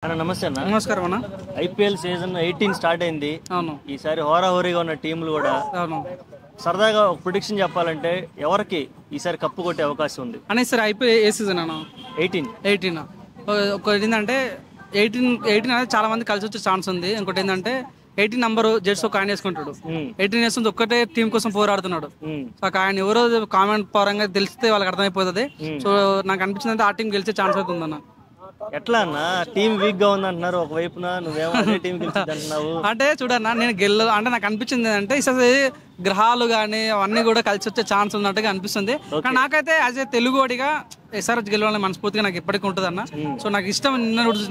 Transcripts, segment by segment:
అన్న నమస్తే అన్న. నమస్కారం అన్న. ఐపీఎల్ సీజన్ 18 స్టార్ట్ అయింది. అవును. ఈసారి హోరాహోరీగా ఉన్న టీంలు కూడా. అవును. సరదాగా ఒక ప్రిడిక్షన్ చెప్పాలంటే ఎవరికి ఈసారి కప్పు కొట్టే అవకాశం ఉంది? అనే సార్ ఐపీఎల్ ఏ సీజన్ అన్న? 18 ఒకటి ఏంటంటే 18 అనేది చాలా మంది కలిసి వచ్చే ఛాన్స్ ఉంది. ఇంకోటి ఏంటంటే 18 నంబర్ జెట్స్ ఒక ఆయన వేసుకుంటాడు. 18 వేస్తుంది ఒక్కటే టీం కోసం పోరాడుతున్నాడు. సో ఆయన ఎవరో కామెంట్ పరంగా తెలిస్తే వాళ్ళకి అర్థమైపోతుంది. సో నాకు అనిపించింది ఆ టీం గెలిచే ఛాన్స్ అయితే ఉందన్న. ఎట్లా అన్న టీం వీక్ గా ఉంది అంటున్నారు, ఒకవైపున నువ్వేమో అదే టీం గెలిచింది అంటున్నావు. అంటే చూడన్నా నేను అంటే నాకు అనిపించింది అంటే ఈసారి గ్రహాలు కానీ అవన్నీ కూడా కలిసి వచ్చే ఛాన్స్ ఉన్నట్టుగా అనిపిస్తుంది. కానీ నాకైతే యాజ్ ఏ తెలుగుడిగా ఎస్ఆర్హెచ్ గెలవాలని మనస్ఫూర్తిగా నాకు ఎప్పటికీ ఉంటుంది అన్న. సో నాకు ఇష్టం.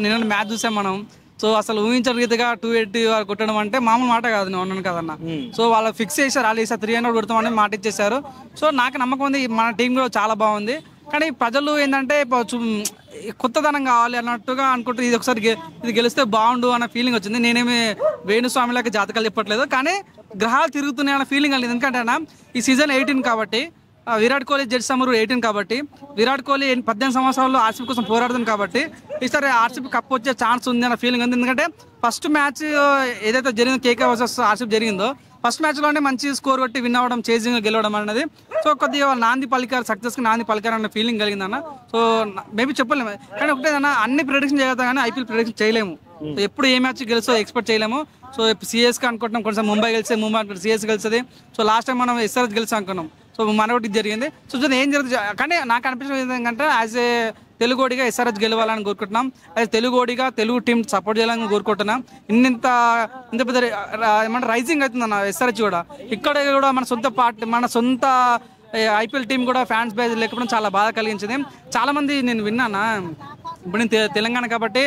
నిన్న మ్యాచ్ చూసాం మనం. సో అసలు ఊహించిన రీతిగా 280 కొట్టడం అంటే మామూలు మాట కాదు, నేను అన్నాను కదన్న. సో వాళ్ళు ఫిక్స్ చేశారు, వాళ్ళు ఈసారి 300 కొడతామని మాట ఇచ్చేసారు. సో నాకు నమ్మకం ఉంది మన టీం కూడా చాలా బాగుంది. కానీ ప్రజలు ఏంటంటే కొత్తదనం కావాలి అన్నట్టుగా అనుకుంటే ఇది ఒకసారి ఇది గెలిస్తే బాగుండు అన్న ఫీలింగ్ వచ్చింది. నేనేమి వేణుస్వామిలాగా జాతకాలు చెప్పట్లేదు, కానీ గ్రహాలు తిరుగుతున్నాయి అన్న ఫీలింగ్ కలిగింది. ఎందుకంటే ఈ సీజన్ 18 కాబట్టి, విరాట్ కోహ్లీ జెట్స్ అమరు 18 కాబట్టి, విరాట్ కోహ్లీ 18 సంవత్సరాల్లో ఆర్సీబీ కోసం పోరాడుతుంది కాబట్టి ఈసారి ఆర్సీబీ కప్ వచ్చే ఛాన్స్ ఉంది అన్న ఫీలింగ్ ఉంది. ఎందుకంటే ఫస్ట్ మ్యాచ్ ఏదైతే జరిగిందో కేకే వర్సెస్ ఆర్సీబీ జరిగిందో, ఫస్ట్ మ్యాచ్లోనే మంచి స్కోర్ కొట్టి విన్ అవ్వడం, చేజింగ్ గెలవడం అనేది సో కొద్దిగా నాంది పలికారు, సక్సెస్కి నాంది పలికారు అన్న ఫీలింగ్ కలిగిందన్న. సో మేబీ చెప్పలేము, కానీ ఒకటేదన్నా అన్ని ప్రిడిక్షన్ చేయగలుగుతాం కానీ ఐపీఎల్ ప్రిడిక్షన్ చేయలేము. ఎప్పుడు ఏ మ్యాచ్ గెలుస్తో ఎక్స్పెక్ట్ చేయలేము. సో సిఎస్కి అనుకుంటున్నాం, కొంచెం ముంబై గెలిస్తే ముంబై సిఎస్ గెలుస్తుంది. సో లాస్ట్ టైం మనం ఎస్ఆర్హెచ్ గెలిచి అనుకున్నాం. సో మనోటి జరిగింది. సో ఏం జరుగుతుంది, కానీ నాకు అనిపించిన ఏంటంటే యాజ్ ఏ తెలుగుడిగా ఎస్ఆర్హెచ్ గెలవాలని కోరుకుంటున్నాం. అదే తెలుగుడిగా తెలుగు టీం సపోర్ట్ చేయాలని కోరుకుంటున్నాం. ఇంత పెద్ద ఏమంటే రైజింగ్ అవుతుందన్న ఎస్ఆర్హెచ్ కూడా. ఇక్కడ కూడా మన సొంత పార్టీ, మన సొంత ఐపీఎల్ టీం కూడా ఫ్యాన్స్ బేస్ లేకపోవడం చాలా బాధ కలిగించింది. చాలామంది నేను విన్నానా, ఇప్పుడు నేను తెలంగాణ కాబట్టి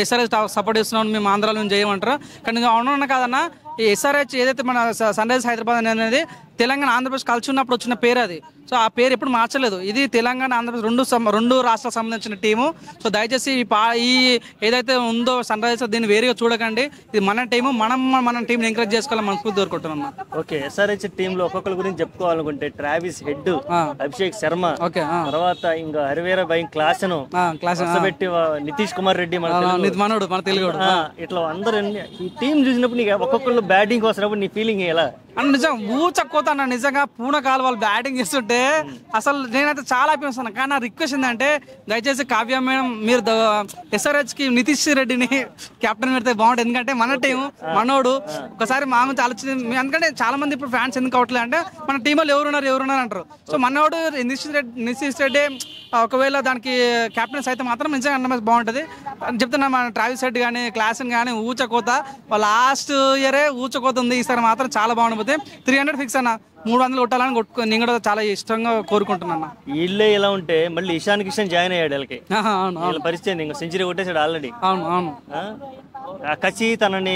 ఎస్ఆర్హెచ్ సపోర్ట్ చేస్తున్నాం, మేము ఆంధ్రాలో చేయమంటారు. కానీ అవునన్నా కాదన్నా, ఈ ఎస్ఆర్హెచ్ ఏదైతే మన సన్ రైజర్స్ హైదరాబాద్ అనేది తెలంగాణ ఆంధ్రప్రదేశ్ కలిసి ఉన్నప్పుడు వచ్చిన పేరు అది. సో ఆ పేరు ఎప్పుడు మార్చలేదు. ఇది తెలంగాణ ఆంధ్రప్రదేశ్ రెండు రాష్ట్రాలకు సంబంధించిన టీము. సో దయచేసి ఈ ఏదైతే ఉందో సన్ రైజర్స్ దీన్ని వేరేగా చూడకండి. ఇది మన టీము, మన టీంని ఎంకరేజ్ చేసుకోవాలని మనస్ఫూర్తి కోరుకుంటున్నాం. ఓకే, ఎస్ఆర్హెచ్ టీమ్ లో ఒక్కొక్కరి గురించి చెప్పుకోవాలనుకుంటే ట్రావిస్ హెడ్, అభిషేక్ శర్మ, తర్వాత ఇంకా హరివేర బై క్లాస్ పెట్టి నితీష్ కుమార్ రెడ్డి మన తెలుగు ఇట్లా అందరూ ఈ టీం చూసినప్పుడు నీకు ఒక్కొక్కరు బ్యాటింగ్ వస్తున్నప్పుడు నీ ఫీలింగ్ ఎలా? అని నిజంగా ఊచకోతాను. నిజంగా పూనకాలు వాళ్ళు బ్యాటింగ్ చేస్తుంటే అసలు నేనైతే చాలా హ్యాపీ వస్తాను. కానీ నా రిక్వెస్ట్ ఏంటంటే దయచేసి కావ్య మేడం మీరు ఎస్ఆర్హెచ్కి నితీష్ రెడ్డిని కెప్టెన్ పెడితే బాగుంటుంది. ఎందుకంటే మన టీం మనోడు ఒకసారి మా మీద ఆలోచన. ఎందుకంటే చాలా మంది ఇప్పుడు ఫ్యాన్స్ ఎందుకు అవట్లేదు అంటే మన టీంలో ఎవరున్నారు అంటారు. సో మనోడు నితీష్ రెడ్డి ఒకవేళ దానికి కెప్టెన్స్ అయితే మాత్రం నిజంగా బాగుంటుంది అని చెప్తున్నా. మన ట్రావిస్ హెడ్ కానీ క్లాస్ కానీ ఊచకోత లాస్ట్ ఇయరే ఊచకోత ఉంది. ఈసారి మాత్రం చాలా బాగుంటుంది. 300 ఫిక్స్ అన్న, 300 కొట్టాలని నేను కూడా చాలా ఇష్టంగా కోరుకుంటున్నా. వీళ్ళే ఇలా ఉంటే మళ్ళీ ఇషాన్ కిషన్ జాయిన్ అయ్యాడు. వీళ్ళకి పరిస్థితి ఇంకా సెంచరీ కొట్టేసాడు ఆల్రెడీ. అవును. కసి తనని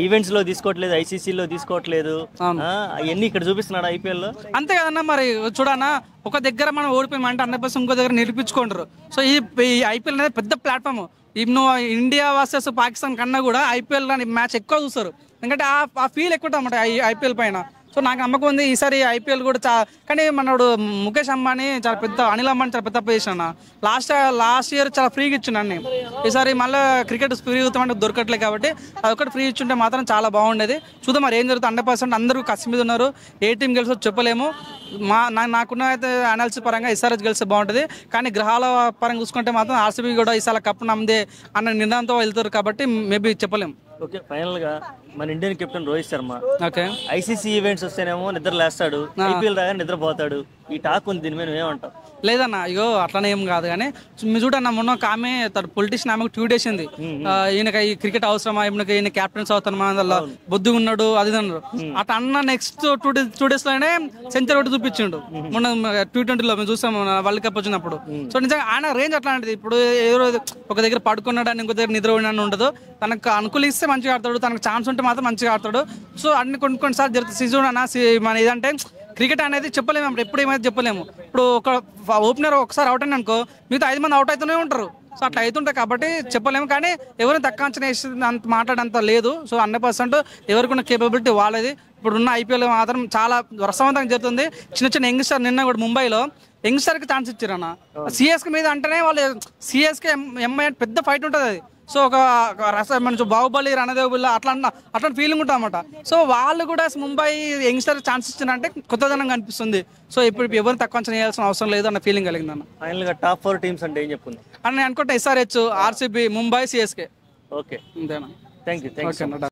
ఈవెంట్స్ లో తీసుకోవట్లేదు, ఐసీసీలో తీసుకోవట్లేదు, అవన్నీ ఇక్కడ చూపిస్తున్నాడు ఐపీఎల్ లో. అంతే కదన్నా. మరి చూడన్నా, ఒక దగ్గర మనం ఓడిపోయామంటే 100% ఇంకో దగ్గర నిలిపించుకుంటారు. సో ఈ ఐపీఎల్ అనేది పెద్ద ప్లాట్ఫామ్. నువ్వు ఇండియా వర్సెస్ పాకిస్తాన్ కన్నా కూడా ఐపీఎల్ మ్యాచ్ ఎక్కువ చూస్తారు. ఎందుకంటే ఆ ఫీల్ ఎక్కువ అన్నమాట ఐపీఎల్ పైన. సో నాకు నమ్మకం ఉంది ఈసారి ఐపీఎల్ కూడా కానీ మనోడు ముఖేష్ అంబానీ చాలా పెద్ద, అనిల్ అంబానీ చాలా పెద్ద తప్పు చేసిన. లాస్ట్ ఇయర్ చాలా ఫ్రీగా ఇచ్చిండు అన్ని. ఈసారి మళ్ళీ క్రికెట్ ఫ్రీ అవుతామంటే దొరకట్లేదు కాబట్టి అదొకటి ఫ్రీ ఇచ్చుంటే మాత్రం చాలా బాగుండేది. చూద్దాం మరి ఏం జరుగుతుంది. 100% అందరూ కసి మీద ఉన్నారు. ఏ టీం గెలిచో చెప్పలేము. నాకున్న అయితే అనాలిసిస్ పరంగా ఎస్ఆర్హెచ్ గెలిస్తే బాగుంటుంది. కానీ గ్రహాల పరంగా చూసుకుంటే మాత్రం ఆర్సీబీ కూడా ఈసారి కప్పు నమ్మదే అన్న నిర్ణయంతో వెళ్తారు కాబట్టి మేబీ చెప్పలేము. ఓకే, ఫైనల్ గా మన Indian captain Rohit Sharma ICC events వస్తేనేమో నిద్ర లేస్తాడు, ఐపీఎల్ రాగానే నిద్రపోతాడు. ఈ టాక్ ఉంది, దీని మీద ఏమంటావు? లేదన్న, అయ్యో అట్లనే ఏం కాదు. కానీ మీరు చూడన్న, మొన్న ఒక ఆమె పొలిటీషియన్ ఆమెకు ట్వీట్ వేసింది, ఈయనకి ఈ క్రికెట్ అవసరమా, ఈయన క్యాప్టెన్స్ అవుతాను అందులో బొద్దుగా ఉన్నాడు అది అన్నారు. అట్లా అన్న నెక్స్ట్ 2 days లోనే సెంచరీ ఒకటి చూపించిండు. మొన్న T20లో మేము చూసాం వరల్డ్ కప్ వచ్చినప్పుడు. సో నిజంగా ఆయన రేంజ్ అట్లాంటిది. ఇప్పుడు ఎవరో ఒక దగ్గర పడుకున్నాడని ఇంకో దగ్గర నిద్ర ఉండని ఉండదు. తనకు అనుకూలిస్తే మంచిగా ఆడతాడు, తనకు ఛాన్స్ ఉంటే మాత్రం మంచిగా ఆడతాడు. సో అన్ని కొన్నిసార్లు జరుగుతుంది. సీజన్ అన్న మన ఏదంటే క్రికెట్ అనేది చెప్పలేము, అప్పుడు ఎప్పుడు ఏమైతే చెప్పలేము. ఇప్పుడు ఒక ఓపెనర్ ఒకసారి అవుట్ అని అనుకో, మిగతా 5 మంది అవుట్ అవుతూనే ఉంటారు. సో అట్లా అవుతుంటాయి కాబట్టి చెప్పలేము. కానీ ఎవరిని తక్కువ అంచనా వేసి అంత మాట్లాడంత లేదు. సో 100% ఎవరికి ఉన్న కేపబిలిటీ వాళ్ళది. ఇప్పుడున్న ఐపీఎల్ మాత్రం చాలా రసవంతంగా జరుగుతుంది. చిన్న యంగ్స్టర్ నిన్న కూడా ముంబైలో యంగ్స్టర్కి ఛాన్స్ ఇచ్చారన్న. సిఎస్కే మీద అంటేనే వాళ్ళు సిఎస్కే ఎంఐ పెద్ద ఫైట్ ఉంటుంది. అది సో ఒక మంచి బాహుబలి రణదేవుల అట్లాంటి ఫీలింగ్ ఉంటుంది అనమాట. సో వాళ్ళు కూడా ముంబై యంగ్స్టర్ ఛాన్స్ ఇచ్చినంటే కొత్తదనం కనిపిస్తుంది. సో ఇప్పుడు ఎవరిని తక్కువ అంచనా చేయాల్సిన అవసరం లేదు అన్న ఫీలింగ్ కలిగింది అన్న. ఫైనల్ గా టాప్ 4 టీమ్స్ అంటే ఏం చెప్పుకుంది అని నేను అనుకుంటా SRH, RCB, Mumbai, CSK. Okay, అంతేనా? Thank you.